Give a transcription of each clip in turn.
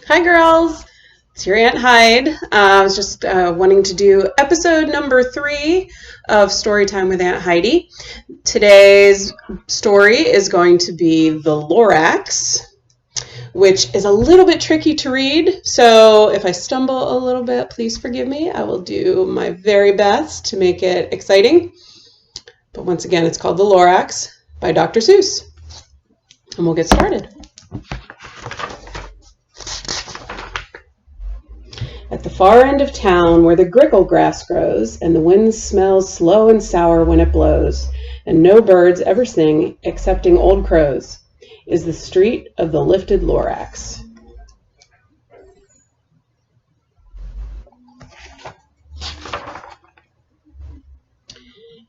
Hi, girls. It's your Aunt Hyde. I was just wanting to do episode number 3 of Storytime with Aunt Heidi. Today's story is going to be The Lorax, which is a little bit tricky to read. So if I stumble a little bit, please forgive me. I will do my very best to make it exciting. But once again, it's called The Lorax by Dr. Seuss. And we'll get started. At the far end of town, where the grickle grass grows, and the wind smells slow and sour when it blows, and no birds ever sing excepting old crows, is the street of the lifted Lorax.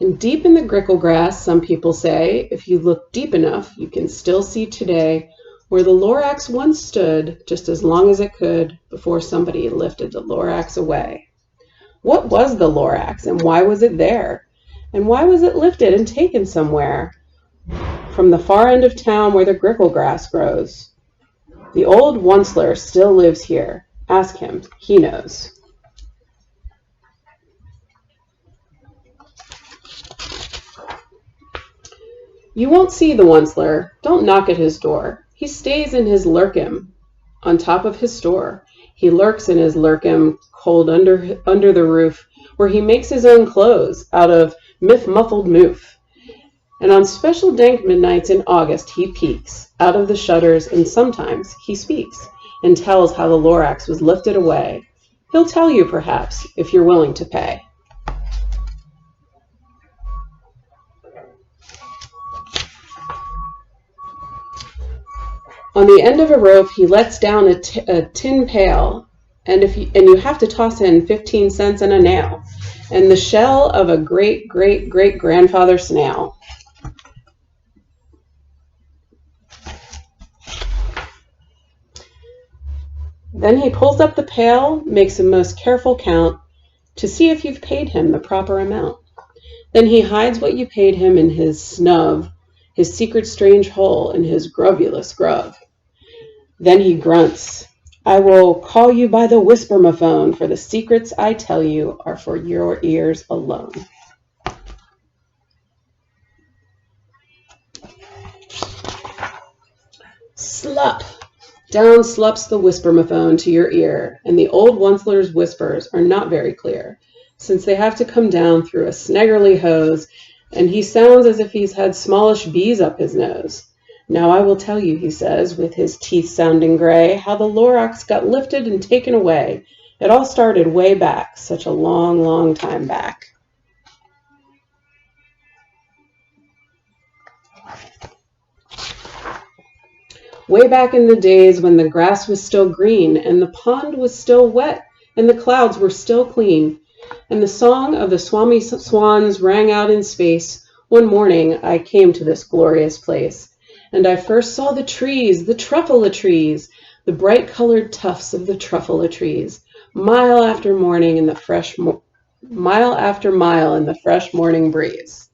And deep in the grickle grass, some people say, if you look deep enough, you can still see today where the Lorax once stood just as long as it could before somebody lifted the Lorax away. What was the Lorax, and why was it there? And why was it lifted and taken somewhere? From the far end of town where the grickle grass grows. The old Onceler still lives here. Ask him, he knows. You won't see the Onceler. Don't knock at his door. He stays in his lurkim on top of his store. He lurks in his lurkim cold under the roof, where he makes his own clothes out of muffled moof. And on special dank midnights in August he peeks out of the shutters, and sometimes he speaks and tells how the Lorax was lifted away. He'll tell you, perhaps, if you're willing to pay. On the end of a rope, he lets down a tin pail, and you have to toss in 15 cents and a nail, and the shell of a great-great-great-grandfather snail. Then he pulls up the pail, makes a most careful count, to see if you've paid him the proper amount. Then he hides what you paid him in his snub, his secret strange hole in his grubulous grub. Then he grunts, I will call you by the whispermaphone, for the secrets I tell you are for your ears alone. Slup! Down slups the whispermaphone to your ear, and the old Onceler's whispers are not very clear, since they have to come down through a snaggerly hose, and he sounds as if he's had smallish bees up his nose. Now I will tell you, he says, with his teeth sounding gray, how the Lorax got lifted and taken away. It all started way back, such a long, long time back. Way back in the days when the grass was still green, and the pond was still wet, and the clouds were still clean, and the song of the swami swans rang out in space, one morning I came to this glorious place. And I first saw the trees, the truffula trees, the bright-colored tufts of the truffula trees, mile after mile in the fresh morning breeze.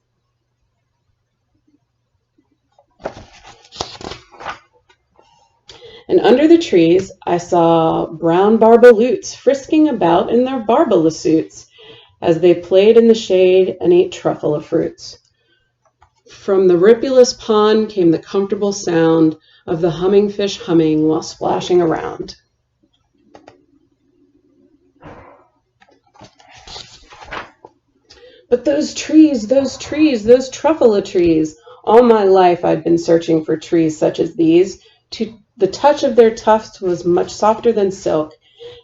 And under the trees I saw brown barbaloots frisking about in their barbala suits as they played in the shade and ate truffula fruits. From the ripulous pond came the comfortable sound of the humming fish humming while splashing around. But those trees, those truffula trees, all my life I'd been searching for trees such as these. The touch of their tufts was much softer than silk,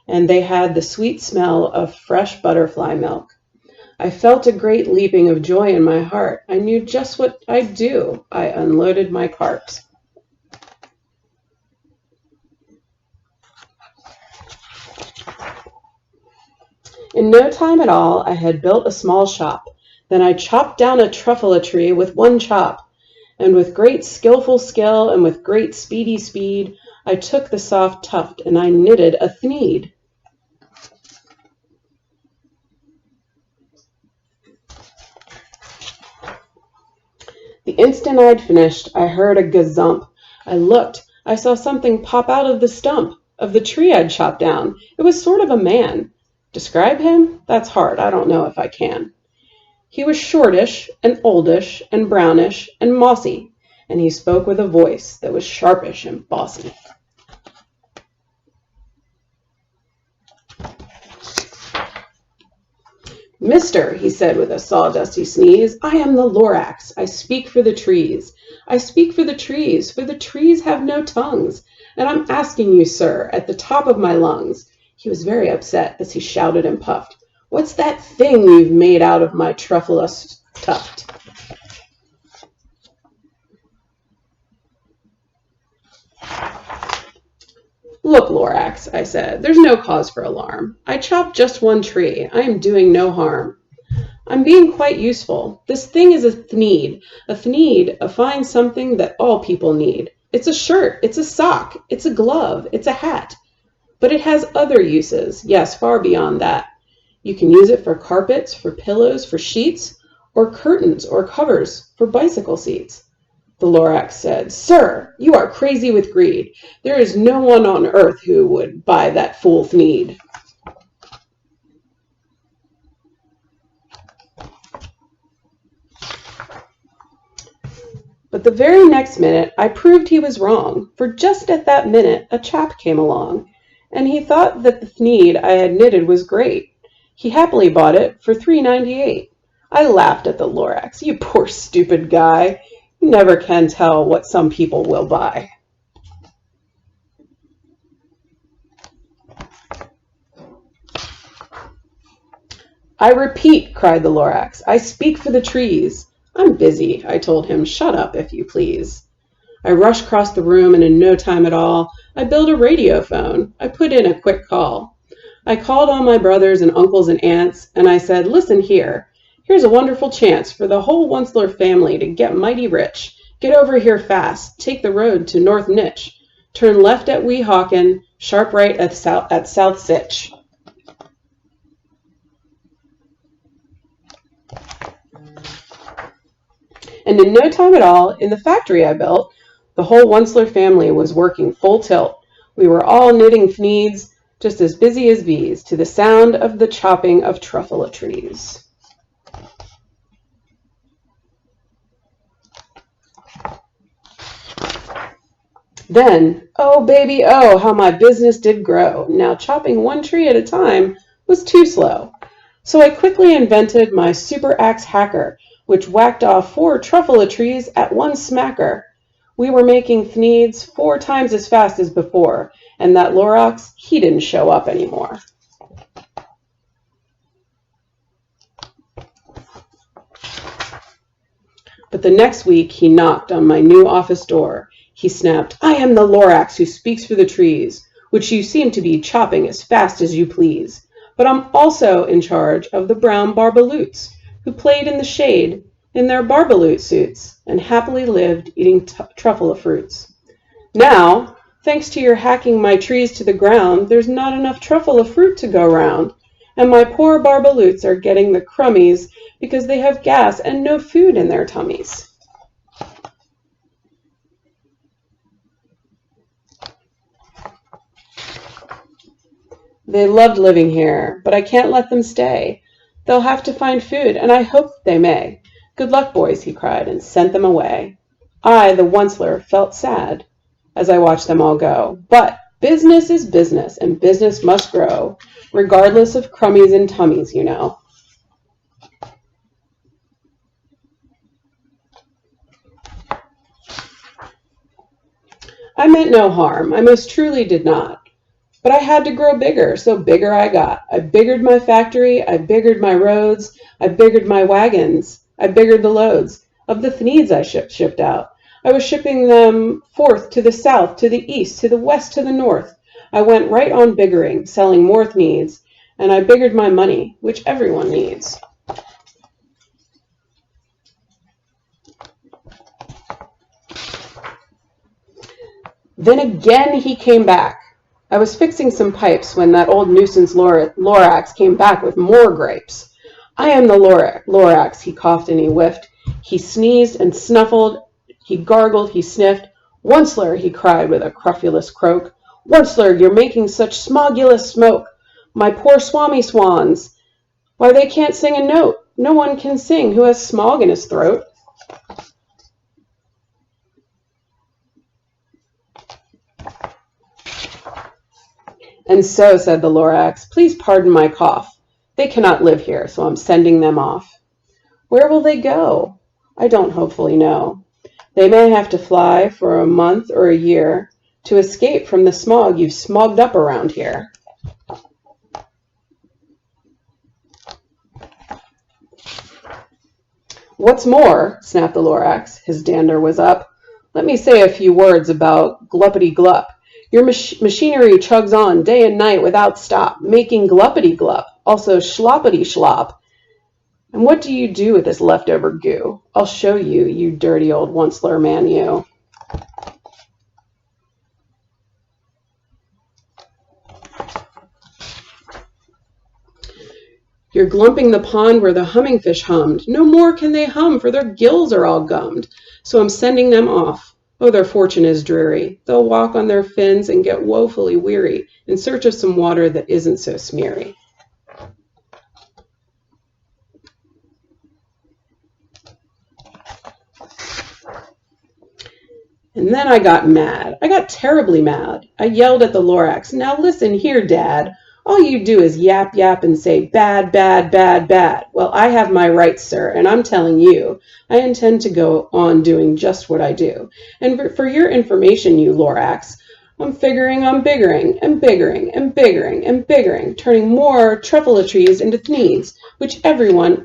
and they had the sweet smell of fresh butterfly milk. I felt a great leaping of joy in my heart. I knew just what I'd do. I unloaded my cart. In no time at all, I had built a small shop. Then I chopped down a truffula tree with one chop, and with great skillful skill and with great speedy speed, I took the soft tuft and I knitted a thneed. The instant I'd finished, I heard a gazump. I looked. I saw something pop out of the stump. of the tree I'd chopped down. It was sort of a man. Describe him? That's hard. I don't know if I can. He was shortish and oldish and brownish and mossy, and he spoke with a voice that was sharpish and bossy. Mister, he said with a sawdusty sneeze, I am the Lorax. I speak for the trees. I speak for the trees have no tongues. And I'm asking you, sir, at the top of my lungs. He was very upset as he shouted and puffed. What's that thing you've made out of my truffulous tuft? Look, Lorax, I said, there's no cause for alarm. I chopped just one tree. I am doing no harm. I'm being quite useful. This thing is a thneed, a fine something that all people need. It's a shirt, it's a sock, it's a glove, it's a hat. But it has other uses, yes, far beyond that. You can use it for carpets, for pillows, for sheets, or curtains or covers for bicycle seats. The Lorax said, Sir, you are crazy with greed. There is no one on earth who would buy that fool thneed. But the very next minute I proved he was wrong, for just at that minute a chap came along, and he thought that the thneed I had knitted was great. He happily bought it for $3.98. I laughed at the Lorax. You poor stupid guy. You never can tell what some people will buy. I repeat, cried the Lorax, I speak for the trees. I'm busy, I told him. Shut up, if you please. I rushed across the room, and in no time at all, I built a radio phone. I put in a quick call. I called all my brothers and uncles and aunts, and I said, Listen here. Here's a wonderful chance for the whole Onceler family to get mighty rich. Get over here fast. Take the road to North Nitch. Turn left at Weehawken, sharp right at South Sitch. And in no time at all, in the factory I built, the whole Onceler family was working full tilt. We were all knitting thneeds, just as busy as bees, to the sound of the chopping of truffula trees. Then, oh baby, oh, how my business did grow. Now chopping one tree at a time was too slow. So I quickly invented my super axe hacker, which whacked off 4 truffula trees at one smacker. We were making thneeds 4 times as fast as before, and that Lorax, he didn't show up anymore. But the next week he knocked on my new office door. He snapped, I am the Lorax who speaks for the trees, which you seem to be chopping as fast as you please. But I'm also in charge of the brown barbaloots, who played in the shade in their barbaloot suits and happily lived eating truffula fruits. Now, thanks to your hacking my trees to the ground, there's not enough truffula fruit to go round, and my poor barbaloots are getting the crummies because they have gas and no food in their tummies. They loved living here, but I can't let them stay. They'll have to find food, and I hope they may. Good luck, boys, he cried, and sent them away. I, the Onceler, felt sad as I watched them all go. But business is business, and business must grow, regardless of crummies and tummies, you know. I meant no harm. I most truly did not. But I had to grow bigger, so bigger I got. I biggered my factory, I biggered my roads, I biggered my wagons, I biggered the loads of the thneeds I shipped out. I was shipping them forth to the south, to the east, to the west, to the north. I went right on biggering, selling more thneeds, and I biggered my money, which everyone needs. Then again he came back. I was fixing some pipes when that old nuisance Lorax came back with more grapes. I am the Lorax, he coughed and he whiffed. He sneezed and snuffled. He gargled, he sniffed. Onceler, he cried with a crofulous croak. Wurzler, you're making such smogulous smoke. My poor swami swans. Why, they can't sing a note. No one can sing who has smog in his throat. And so, said the Lorax, please pardon my cough. They cannot live here, so I'm sending them off. Where will they go? I don't hopefully know. They may have to fly for a month or a year to escape from the smog you've smogged up around here. What's more, snapped the Lorax, his dander was up, let me say a few words about gluppity-glup. Your machinery chugs on day and night without stop, making gluppity-glup, also schloppity-schlop. And what do you do with this leftover goo? I'll show you, you dirty old Wurzler man, you. You're glumping the pond where the hummingfish hummed. No more can they hum, for their gills are all gummed. So I'm sending them off. Oh, their fortune is dreary. They'll walk on their fins and get woefully weary in search of some water that isn't so smeary. And then I got mad. I got terribly mad. I yelled at the Lorax, now listen here, Dad. All you do is yap, yap, and say, bad, bad, bad, bad. Well, I have my rights, sir, and I'm telling you, I intend to go on doing just what I do. And for your information, you Lorax, I'm figuring on biggering, and biggering, and biggering, and biggering, turning more truffula trees into thneeds, which everyone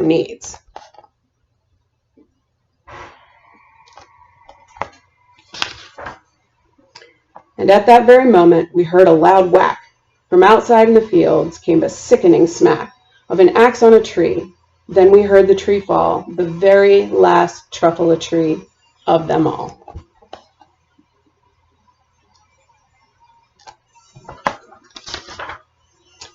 needs. And at that very moment, we heard a loud whack. From outside in the fields came a sickening smack of an axe on a tree. Then we heard the tree fall, the very last truffula tree of them all.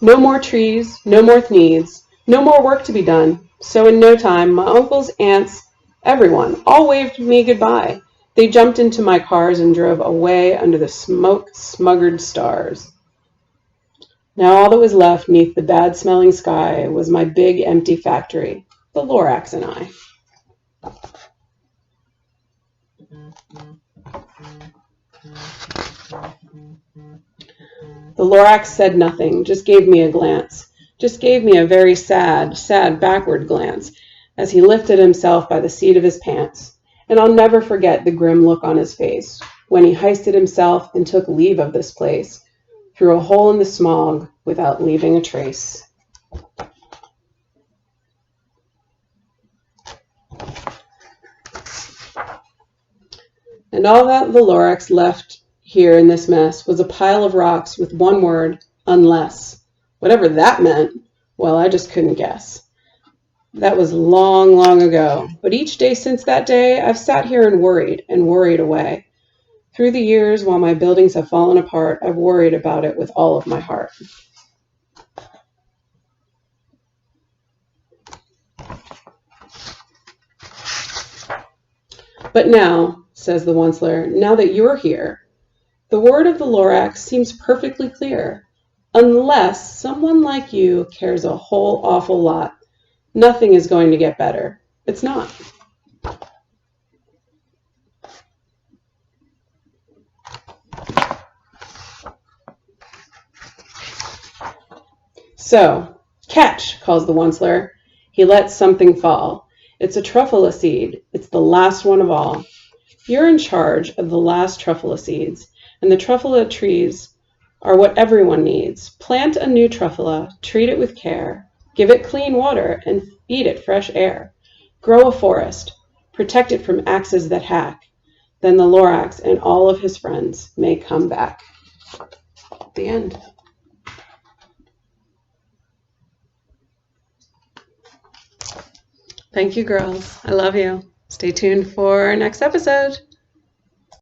No more trees, no more thneeds, no more work to be done. So in no time, my uncles, aunts, everyone, all waved me goodbye. They jumped into my cars and drove away under the smoke-smuggered stars. Now all that was left neath the bad-smelling sky was my big empty factory, the Lorax and I. The Lorax said nothing, just gave me a glance, just gave me a very sad, sad backward glance, as he lifted himself by the seat of his pants. And I'll never forget the grim look on his face when he hoisted himself and took leave of this place, through a hole in the smog without leaving a trace. And all that the Lorax left here in this mess was a pile of rocks with one word, unless. Whatever that meant, well, I just couldn't guess. That was long, long ago, but each day since that day, I've sat here and worried away. Through the years, while my buildings have fallen apart, I've worried about it with all of my heart. But now, says the Wurzler, now that you're here, the word of the Lorax seems perfectly clear. Unless someone like you cares a whole awful lot, nothing is going to get better. It's not. So, catch, calls the Wurzler. He lets something fall. It's a truffula seed. It's the last one of all. You're in charge of the last truffula seeds, and the truffula trees are what everyone needs. Plant a new truffula, treat it with care, give it clean water, and feed it fresh air. Grow a forest, protect it from axes that hack. Then the Lorax and all of his friends may come back. The end. Thank you, girls. I love you. Stay tuned for our next episode.